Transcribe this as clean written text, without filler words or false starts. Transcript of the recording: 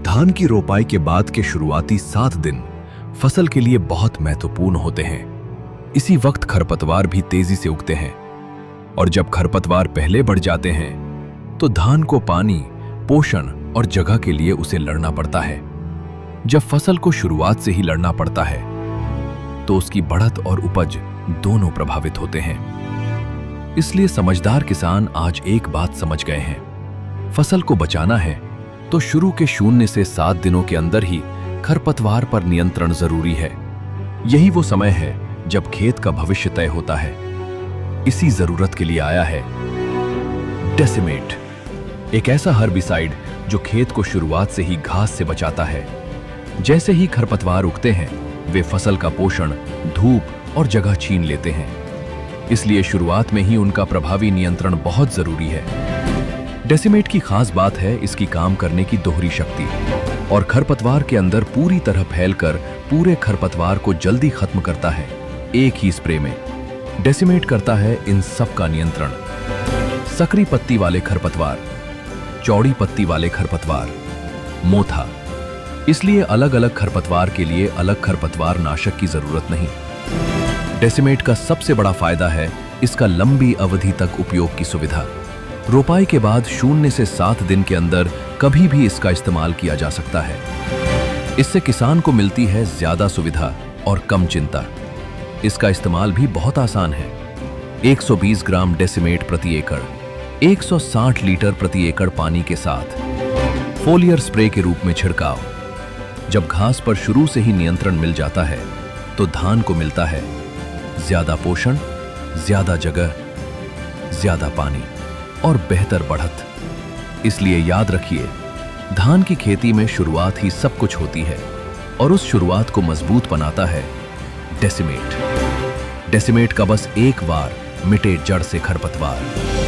धान की रोपाई के बाद के शुरुआती 7 दिन फसल के लिए बहुत महत्वपूर्ण होते हैं। इसी वक्त खरपतवार भी तेजी से उगते हैं और जब खरपतवार पहले बढ़ जाते हैं तो धान को पानी, पोषण और जगह के लिए उसे लड़ना पड़ता है। जब फसल को शुरुआत से ही लड़ना पड़ता है तो उसकी बढ़त और उपज दोनों प्रभावित होते हैं। इसलिए समझदार किसान आज एक बात समझ गए हैं, फसल को बचाना है तो शुरू के 0 से 7 दिनों के अंदर ही खरपतवार पर नियंत्रण जरूरी है। यही वो समय है जब खेत का भविष्य तय होता है। इसी जरूरत के लिए आया है डेसिमेट, एक ऐसा हर्बिसाइड जो खेत को शुरुआत से ही घास से बचाता है। जैसे ही खरपतवार उगते हैं वे फसल का पोषण, धूप और जगह छीन लेते हैं। इसलिए शुरुआत में ही उनका प्रभावी नियंत्रण बहुत जरूरी है। डेसिमेट की खास बात है इसकी काम करने की दोहरी शक्ति और खरपतवार के अंदर पूरी तरह फैलकर पूरे खरपतवार को जल्दी खत्म करता है। एक ही स्प्रे में डेसिमेट करता है इन सब का नियंत्रण। सकरी पत्ती वाले खरपतवार, चौड़ी पत्ती वाले खरपतवार, मोथा, इसलिए अलग अलग खरपतवार के लिए अलग खरपतवार नाशक की जरूरत नहीं। डेसिमेट का सबसे बड़ा फायदा है इसका लंबी अवधि तक उपयोग की सुविधा। रोपाई के बाद 0 से 7 दिन के अंदर कभी भी इसका इस्तेमाल किया जा सकता है। इससे किसान को मिलती है ज्यादा सुविधा और कम चिंता। इसका इस्तेमाल भी बहुत आसान है। 120 ग्राम डेसिमेट प्रति एकड़ 160 लीटर प्रति एकड़ पानी के साथ फोलियर स्प्रे के रूप में छिड़काव। जब घास पर शुरू से ही नियंत्रण मिल जाता है तो धान को मिलता है ज्यादा पोषण, ज्यादा जगह, ज्यादा पानी और बेहतर बढ़त। इसलिए याद रखिए, धान की खेती में शुरुआत ही सब कुछ होती है और उस शुरुआत को मजबूत बनाता है डेसिमेट। डेसिमेट का बस एक बार मिटे जड़ से खरपतवार।